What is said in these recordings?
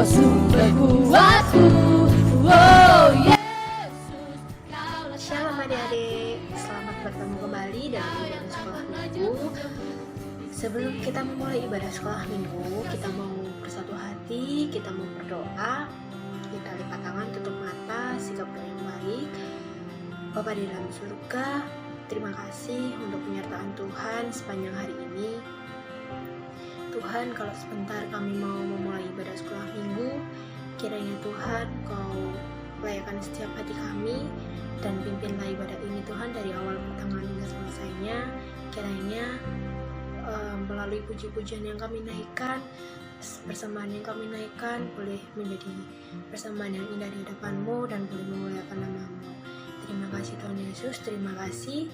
sumberku, oh Yesus. Shalom adik-adik, selamat bertemu kembali dalam ibadah sekolah minggu. Sebelum kita memulai ibadah sekolah minggu, kita mau bersatu hati, kita mau berdoa. Kita lipat tangan, tutup mata, sikap doa yang baik. Bapa di dalam surga, terima kasih untuk penyertaan Tuhan sepanjang hari ini. Tuhan, kalau sebentar kami mau memulai ibadah sekolah minggu, kiranya Tuhan Kau layakan setiap hati kami dan pimpinlah ibadah ini Tuhan dari awal pertengahan hingga selesainya. Kiranya melalui puji-pujian yang kami naikkan, persembahan yang kami naikkan boleh menjadi persembahan yang indah di hadapan-Mu dan boleh memuliakan nama-Mu. Terima kasih Tuhan Yesus, terima kasih.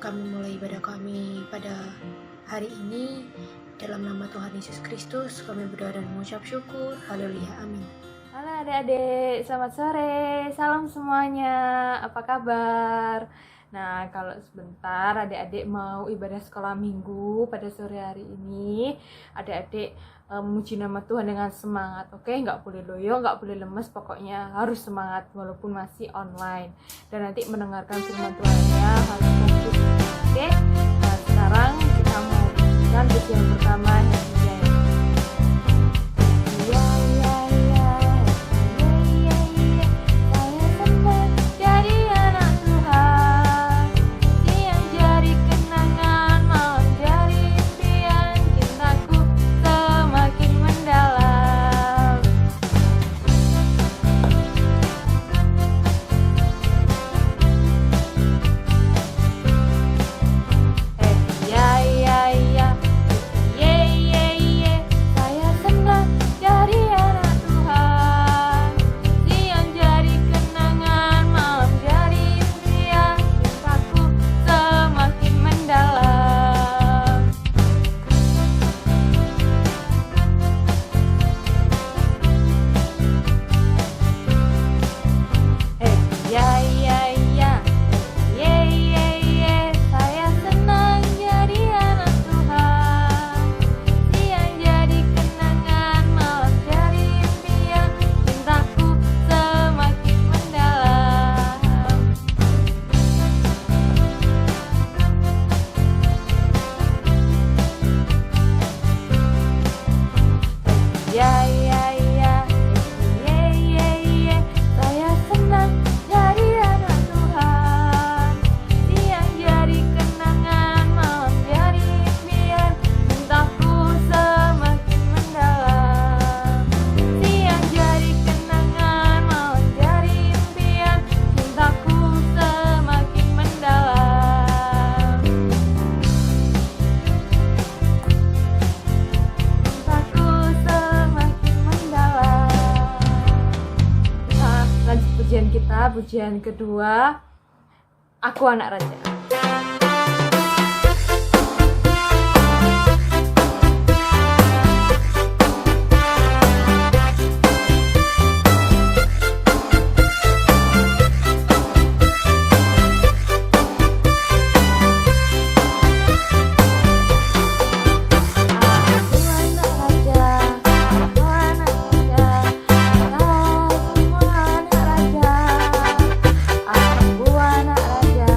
Kami mulai ibadah kami pada hari ini dalam nama Tuhan Yesus Kristus. Kami berdoa dan mengucap syukur. Haleluya, amin. Halo adik-adik, selamat sore, salam semuanya, apa kabar? Nah, kalau sebentar adik-adik mau ibadah sekolah minggu pada sore hari ini, adik-adik memuji nama Tuhan dengan semangat, oke? Nggak boleh loyo, nggak boleh lemes, pokoknya harus semangat walaupun masih online. Dan nanti mendengarkan firman Tuhan-Nya harus fokus, oke? Nah, sekarang kita mau mendengarkan pujian pertama yang pujian kedua, Aku Anak Raja. Aku anak raja,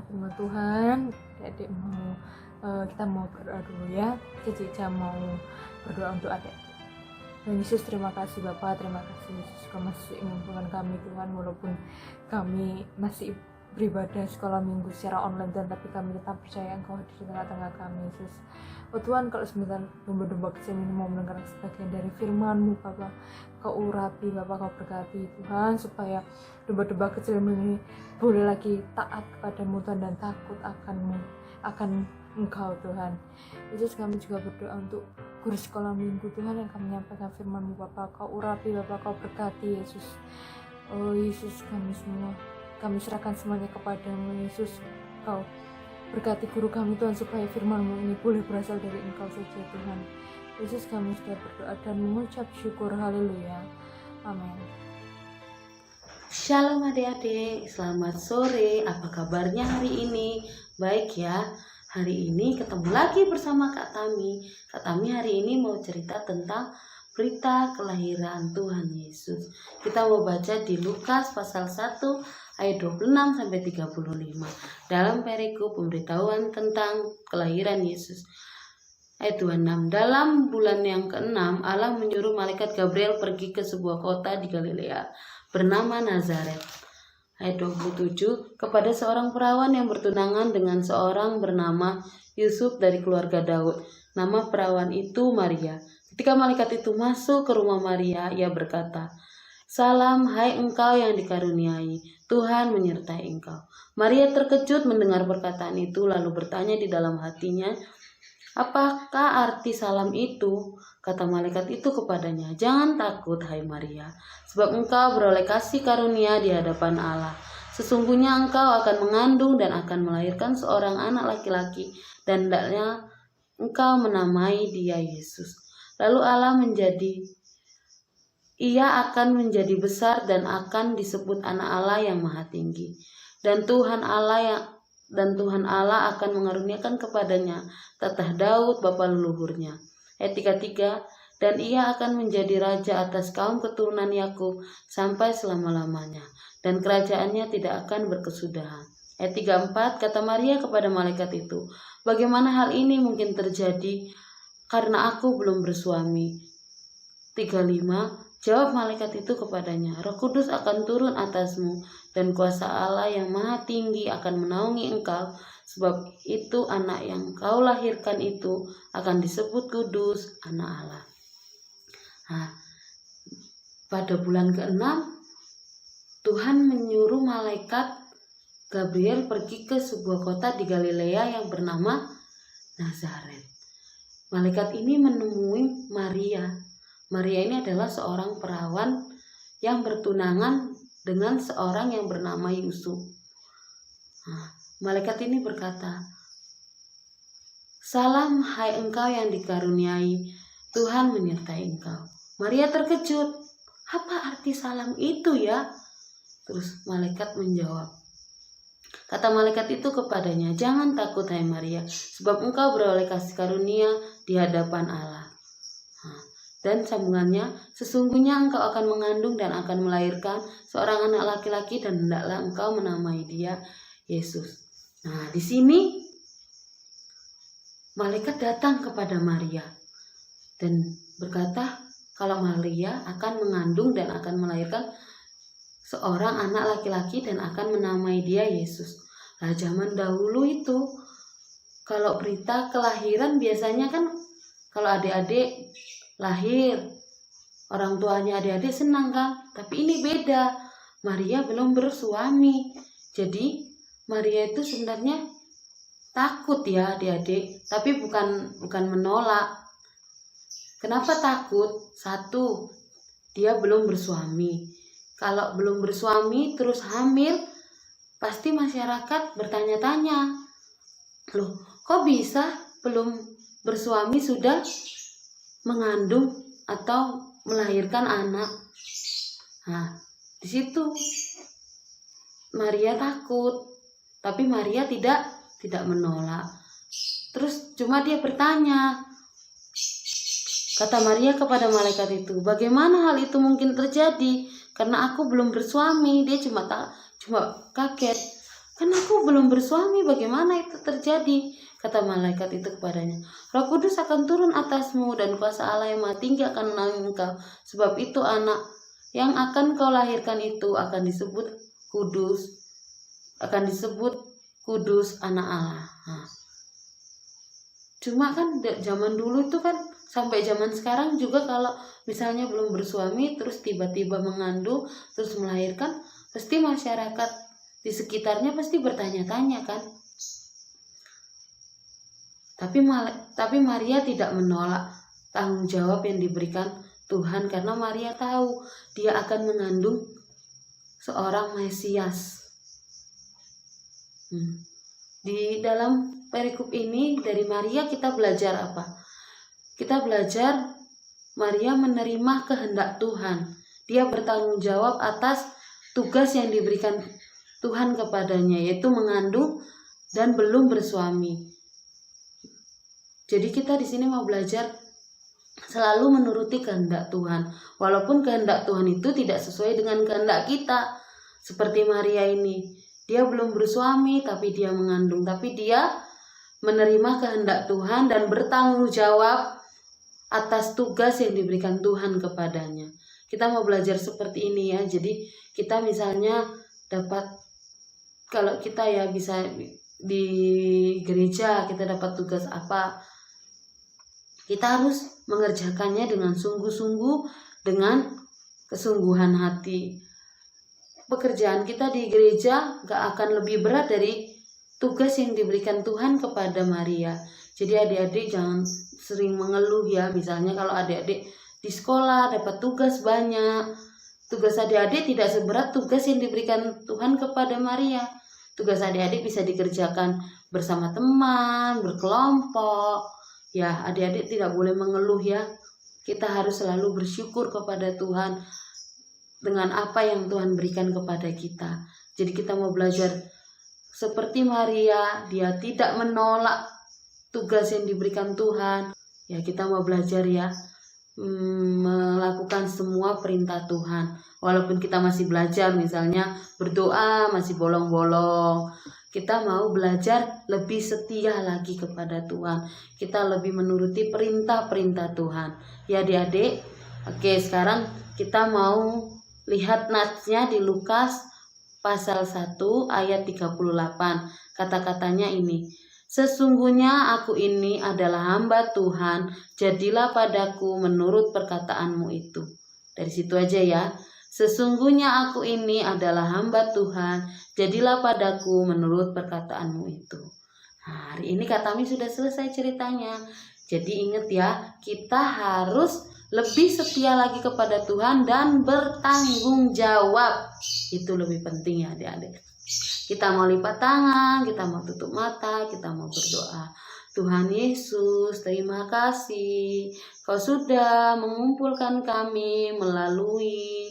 mendengar firman Tuhan, adik mau kita mau berdoa dulu ya. Cica mau berdoa untuk adik. Tuhan Yesus, terima kasih Bapak, terima kasih Yesus sudah masih mengumpulkan kami Tuhan, walaupun kami masih beribadah sekolah minggu secara online, dan tapi kami tetap percaya Engkau hadir di tengah-tengah kami Yesus. Oh Tuhan, kalau sebentar domba-domba kecil ini mau mendengar sebagian dari firman-Mu Bapak, Kau urapi Bapak, Kau berkati Tuhan, supaya domba-domba kecil ini boleh lagi taat kepadamu Tuhan, dan takut akan Engkau Tuhan. Yesus, kami juga berdoa untuk guru sekolah minggu Tuhan yang kami menyampaikan firman-Mu Bapak, Kau urapi Bapak, Kau berkati Yesus. Oh Yesus, kami serahkan semuanya kepadamu Yesus. Kau berkati guru kami Tuhan, supaya firman-Mu ini boleh berasal dari Engkau saja Tuhan. Yesus, kami sudah berdoa dan mengucap syukur, haleluya, amin. Shalom adik-adik, selamat sore, apa kabarnya hari ini? Baik ya, hari ini ketemu lagi bersama Kak Tami. Kak Tami hari ini mau cerita tentang berita kelahiran Tuhan Yesus. Kita mau baca di Lukas pasal 1 ayat 26-35 dalam perikop pemberitahuan tentang kelahiran Yesus. Ayat 26, dalam bulan yang ke-6 Allah menyuruh malaikat Gabriel pergi ke sebuah kota di Galilea bernama Nazaret. Ayat 27, kepada seorang perawan yang bertunangan dengan seorang bernama Yusuf dari keluarga Daud. Nama perawan itu Maria. Ketika malaikat itu masuk ke rumah Maria, ia berkata, "Salam, hai engkau yang dikaruniai, Tuhan menyertai engkau." Maria terkejut mendengar perkataan itu, lalu bertanya di dalam hatinya, "Apakah arti salam itu?" Kata malaikat itu kepadanya, "Jangan takut, hai Maria, sebab engkau beroleh kasih karunia di hadapan Allah. Sesungguhnya engkau akan mengandung dan akan melahirkan seorang anak laki-laki, dan hendaknya engkau menamai dia Yesus. Lalu ia akan menjadi besar dan akan disebut anak Allah yang maha tinggi. Dan Tuhan Allah akan mengaruniakan kepadanya tatah Daud bapa leluhurnya." Ayat 33, dan ia akan menjadi raja atas kaum keturunan Yakub sampai selama-lamanya, dan kerajaannya tidak akan berkesudahan. Ayat 34, kata Maria kepada malaikat itu, "Bagaimana hal ini mungkin terjadi, karena aku belum bersuami?" 35, jawab malaikat itu kepadanya, "Roh Kudus akan turun atasmu, dan kuasa Allah yang maha tinggi akan menaungi engkau. Sebab itu anak yang kau lahirkan itu akan disebut kudus, anak Allah." Nah, pada bulan ke-6 Tuhan menyuruh malaikat Gabriel pergi ke sebuah kota di Galilea yang bernama Nazaret. Malaikat ini menemui Maria. Maria ini adalah seorang perawan yang bertunangan dengan seorang yang bernama Yusuf. Nah, malaikat ini berkata, "Salam, hai engkau yang dikaruniai, Tuhan menyertai engkau." Maria terkejut, "Apa arti salam itu ya?" Terus malaikat menjawab. Kata malaikat itu kepadanya, "Jangan takut, hai Maria, sebab engkau beroleh kasih karunia di hadapan Allah." Dan sambungannya, "Sesungguhnya engkau akan mengandung dan akan melahirkan seorang anak laki-laki, dan hendaklah engkau menamai dia Yesus." Nah, di sini malaikat datang kepada Maria dan berkata kalau Maria akan mengandung dan akan melahirkan seorang anak laki-laki dan akan menamai dia Yesus. Nah, zaman dahulu itu kalau berita kelahiran biasanya kan kalau adik-adik lahir, orang tuanya adik-adik senang kan? Tapi ini beda. Maria belum bersuami. Jadi Maria itu sebenarnya takut ya adik-adik, tapi bukan menolak. Kenapa takut? Satu, dia belum bersuami. Kalau belum bersuami terus hamil, pasti masyarakat bertanya-tanya, "Loh, kok bisa belum bersuami sudah mengandung atau melahirkan anak?" Nah, di situ Maria takut, tapi Maria tidak menolak. Terus cuma dia bertanya. Kata Maria kepada malaikat itu, "Bagaimana hal itu mungkin terjadi? Karena aku belum bersuami." Dia cuma kaget. Kan aku belum bersuami, bagaimana itu terjadi? Kata malaikat itu kepadanya, Roh Kudus akan turun atasmu dan kuasa Allah yang Maha Tinggi akan menaungi engkau. Sebab itu anak yang akan kau lahirkan itu akan disebut kudus anak Allah. Nah, cuma kan zaman dulu itu kan sampai zaman sekarang juga kalau misalnya belum bersuami terus tiba-tiba mengandung terus melahirkan, pasti masyarakat di sekitarnya pasti bertanya-tanya kan. Tapi Maria tidak menolak tanggung jawab yang diberikan Tuhan, karena Maria tahu dia akan mengandung seorang Mesias. Di dalam perikop ini dari Maria kita belajar apa? Kita belajar Maria menerima kehendak Tuhan. Dia bertanggung jawab atas tugas yang diberikan Tuhan kepadanya, yaitu mengandung dan belum bersuami. Jadi kita di sini mau belajar selalu menuruti kehendak Tuhan, walaupun kehendak Tuhan itu tidak sesuai dengan kehendak kita. Seperti Maria ini, dia belum bersuami tapi dia mengandung, tapi dia menerima kehendak Tuhan dan bertanggung jawab atas tugas yang diberikan Tuhan kepadanya. Kita mau belajar seperti ini ya. Jadi kita misalnya dapat, kalau kita ya bisa di gereja kita dapat tugas apa, kita harus mengerjakannya dengan sungguh-sungguh, dengan kesungguhan hati. Pekerjaan kita di gereja gak akan lebih berat dari tugas yang diberikan Tuhan kepada Maria. Jadi adik-adik jangan sering mengeluh ya. Misalnya kalau adik-adik di sekolah dapat tugas banyak, tugas adik-adik tidak seberat tugas yang diberikan Tuhan kepada Maria. Tugas adik-adik bisa dikerjakan bersama teman, berkelompok. Ya, adik-adik tidak boleh mengeluh ya. Kita harus selalu bersyukur kepada Tuhan dengan apa yang Tuhan berikan kepada kita. Jadi kita mau belajar seperti Maria, dia tidak menolak tugas yang diberikan Tuhan. Ya, kita mau belajar ya, melakukan semua perintah Tuhan. Walaupun kita masih belajar, misalnya berdoa masih bolong-bolong, kita mau belajar lebih setia lagi kepada Tuhan. Kita lebih menuruti perintah-perintah Tuhan. Ya adik-adik, oke, sekarang kita mau lihat natsnya di Lukas pasal 1 ayat 38. Kata-katanya ini, sesungguhnya aku ini adalah hamba Tuhan, jadilah padaku menurut perkataanmu itu. Dari situ aja ya. Sesungguhnya aku ini adalah hamba Tuhan, jadilah padaku menurut perkataanmu itu. Nah, hari ini Kak Tami sudah selesai ceritanya. Jadi ingat ya, kita harus lebih setia lagi kepada Tuhan dan bertanggung jawab. Itu lebih penting ya adik-adik. Kita mau lipat tangan, kita mau tutup mata, kita mau berdoa. Tuhan Yesus, terima kasih Kau sudah mengumpulkan kami melalui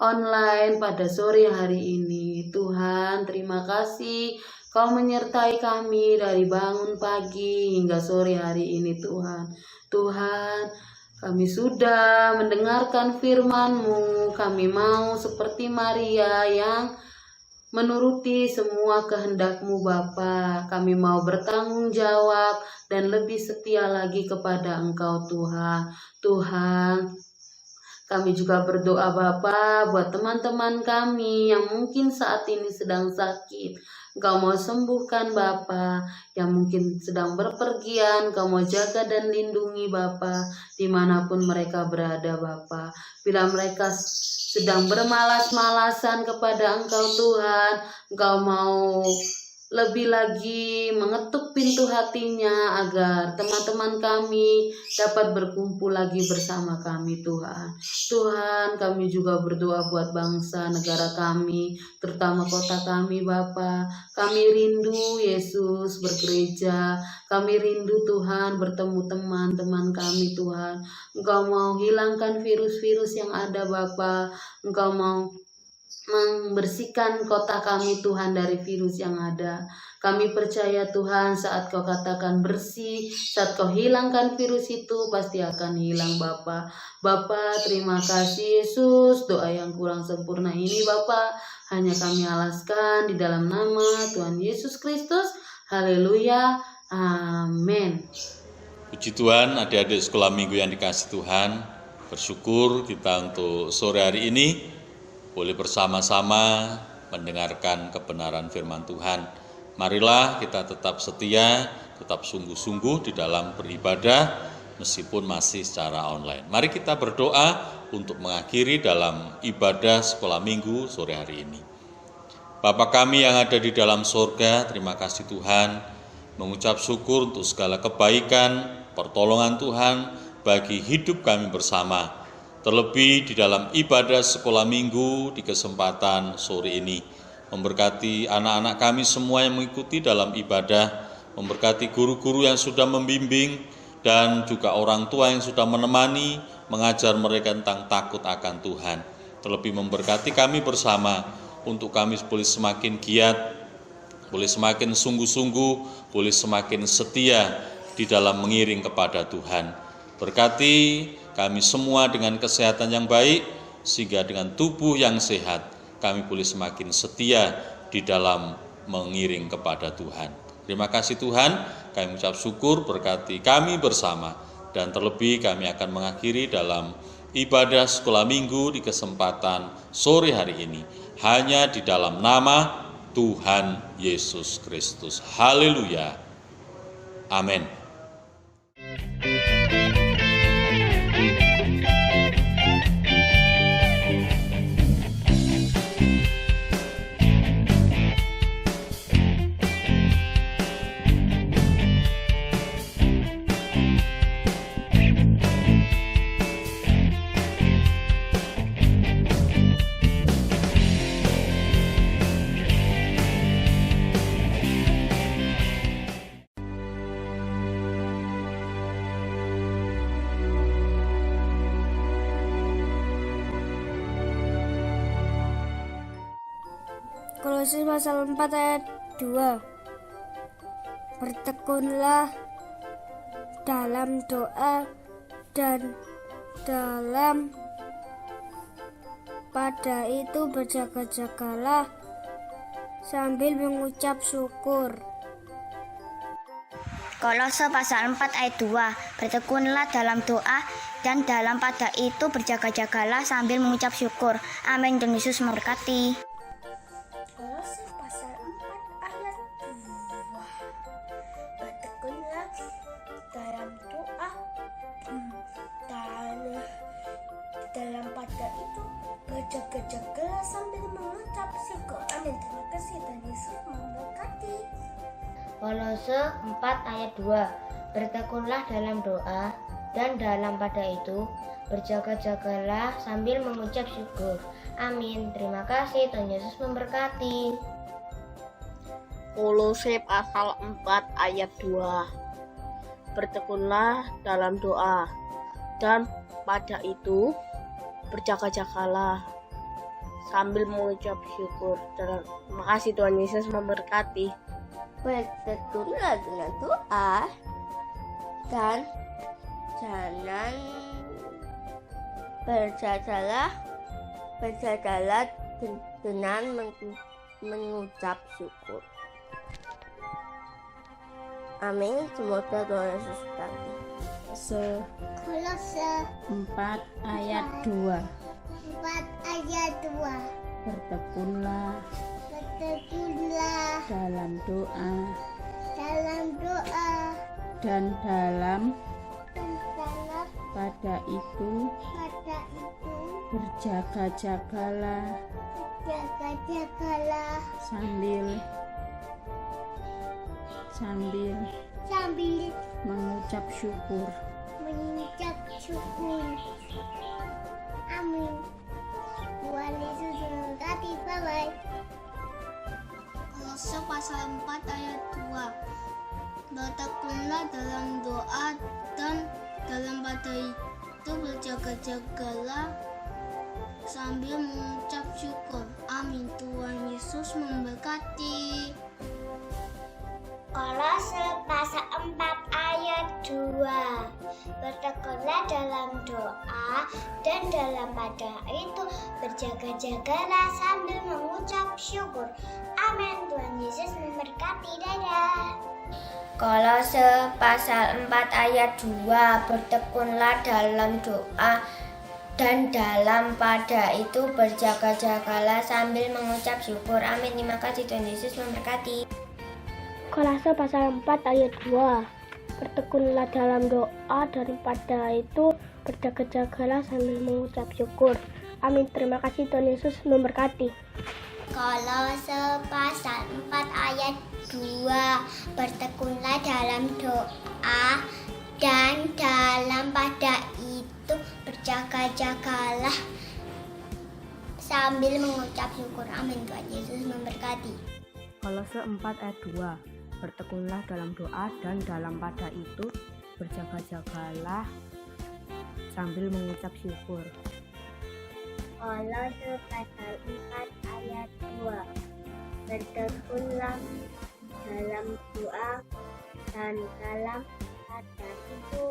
online pada sore hari ini. Tuhan, terima kasih Kau menyertai kami dari bangun pagi hingga sore hari ini Tuhan. Tuhan, kami sudah mendengarkan firman-Mu. Kami mau seperti Maria yang menuruti semua kehendak-Mu Bapa. Kami mau bertanggung jawab dan lebih setia lagi kepada Engkau Tuhan. Tuhan, kami juga berdoa Bapa buat teman-teman kami yang mungkin saat ini sedang sakit. Engkau mau sembuhkan Bapa, yang mungkin sedang berpergian. Engkau mau jaga dan lindungi Bapa dimanapun mereka berada Bapa. Bila mereka sedang bermalas-malasan kepada Engkau Tuhan, Engkau mau lebih lagi mengetuk pintu hatinya agar teman-teman kami dapat berkumpul lagi bersama kami Tuhan. Tuhan, kami juga berdoa buat bangsa negara kami, terutama kota kami Bapa. Kami rindu Yesus bergereja, kami rindu Tuhan bertemu teman-teman kami Tuhan. Engkau mau hilangkan virus-virus yang ada Bapa, Engkau mau membersihkan kota kami Tuhan dari virus yang ada. Kami percaya Tuhan, saat Kau katakan bersih, saat Kau hilangkan virus itu pasti akan hilang Bapa. Bapa, terima kasih Yesus. Doa yang kurang sempurna ini Bapa hanya kami alaskan di dalam nama Tuhan Yesus Kristus. Haleluya. Amin. Puji Tuhan, adik-adik sekolah minggu yang dikasih Tuhan, bersyukur kita untuk sore hari ini boleh bersama-sama mendengarkan kebenaran firman Tuhan. Marilah kita tetap setia, tetap sungguh-sungguh di dalam beribadah meskipun masih secara online. Mari kita berdoa untuk mengakhiri dalam ibadah sekolah minggu sore hari ini. Bapa kami yang ada di dalam sorga, terima kasih Tuhan, mengucap syukur untuk segala kebaikan, pertolongan Tuhan bagi hidup kami bersama. Terlebih di dalam ibadah sekolah minggu di kesempatan sore ini. Memberkati anak-anak kami semua yang mengikuti dalam ibadah, memberkati guru-guru yang sudah membimbing, dan juga orang tua yang sudah menemani, mengajar mereka tentang takut akan Tuhan. Terlebih memberkati kami bersama, untuk kami boleh semakin giat, boleh semakin sungguh-sungguh, boleh semakin setia di dalam mengiring kepada Tuhan. Berkati kami semua dengan kesehatan yang baik, sehingga dengan tubuh yang sehat, kami boleh semakin setia di dalam mengiring kepada Tuhan. Terima kasih Tuhan, kami ucap syukur berkati kami bersama, dan terlebih kami akan mengakhiri dalam ibadah sekolah minggu di kesempatan sore hari ini, hanya di dalam nama Tuhan Yesus Kristus. Haleluya. Amin. Kolose pasal 4 ayat 2. Bertekunlah dalam doa dan dalam pada itu berjaga-jagalah sambil mengucap syukur. Kolose pasal 4 ayat 2. Bertekunlah dalam doa dan dalam pada itu berjaga-jagalah sambil mengucap syukur. Amin. Tuhan Yesus memberkati. Kolose pasal 4 ayat 2. Bertekunlah dalam doa dan dalam pada itu berjaga-jagalah sambil mengucap syukur. Amin. Terima kasih, Tuhan Yesus memberkati. Kolose 4 ayat 2. Bertekunlah dalam doa dan dalam pada itu berjaga-jagalah sambil mengucap syukur. Amin. Terima kasih, Tuhan Yesus memberkati. Kolose pasal 4 ayat 2. Bertekunlah dalam doa dan pada itu berjaga-jagalah sambil mengucap syukur. Terima kasih, Tuhan Yesus memberkati. Bertekunlah dengan doa dan jangan berjagalah dengan mengucap syukur. Amin. Semoga Tuhan Yesus berkati. Kolose 4 ayat 2. 4 ayat 2. Bertekunlah dalam doa dan dalam pada itu berjaga-jagalah sambil mengucap syukur. Amin. Tuhan Yesus memberkati. Bye-bye. Kolose pasal 4 ayat 2. Bertekunlah dalam doa dan dalam pada itu berjaga-jagalah sambil mengucap syukur. Amin. Tuhan Yesus memberkati. Kolose pasal 4 ayat 2. Bertekunlah dalam doa dan dalam pada itu berjaga-jagalah sambil mengucap syukur. Amin. Tuhan Yesus memberkati. Dadah. Kolose pasal 4 ayat 2. Bertekunlah dalam doa dan dalam pada itu berjaga-jagalah sambil mengucap syukur. Amin. Terima kasih, Tuhan Yesus memberkati. Kolose pasal 4 ayat 2. Bertekunlah dalam doa daripada itu berjaga-jagalah sambil mengucap syukur. Amin. Terima kasih, Tuhan Yesus memberkati. Kolose pasal 4 ayat 2. Bertekunlah dalam doa dan dalam pada itu berjaga-jagalah sambil mengucap syukur. Amin. Tuhan Yesus memberkati. Kolose 4 ayat 2. Bertekunlah dalam doa dan dalam pada itu berjaga-jagalah sambil mengucap syukur. Kolose pasal 4 ayat 2. Bertekunlah dalam doa dan dalam pada itu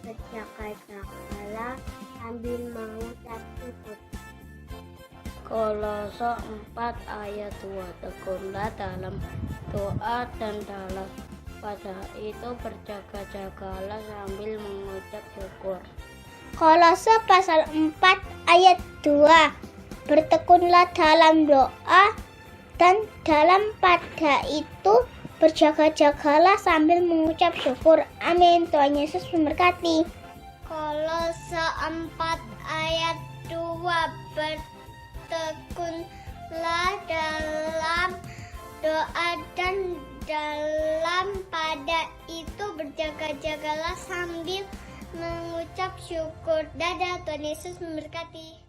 berjaga-jagalah sambil mengucap syukur. Kolose 4 ayat 2. Tekunlah dalam doa dan dalam pada itu berjaga-jagalah sambil mengucap syukur. Kolose pasal 4 ayat 2. Bertekunlah dalam doa dan dalam pada itu berjaga-jagalah sambil mengucap syukur. Amin. Tuhan Yesus memberkati. Kolose 4 ayat 2. Bertekunlah dalam doa dan dalam pada itu berjaga-jagalah sambil mengucap syukur. Dadah. Tuhan Yesus memberkati.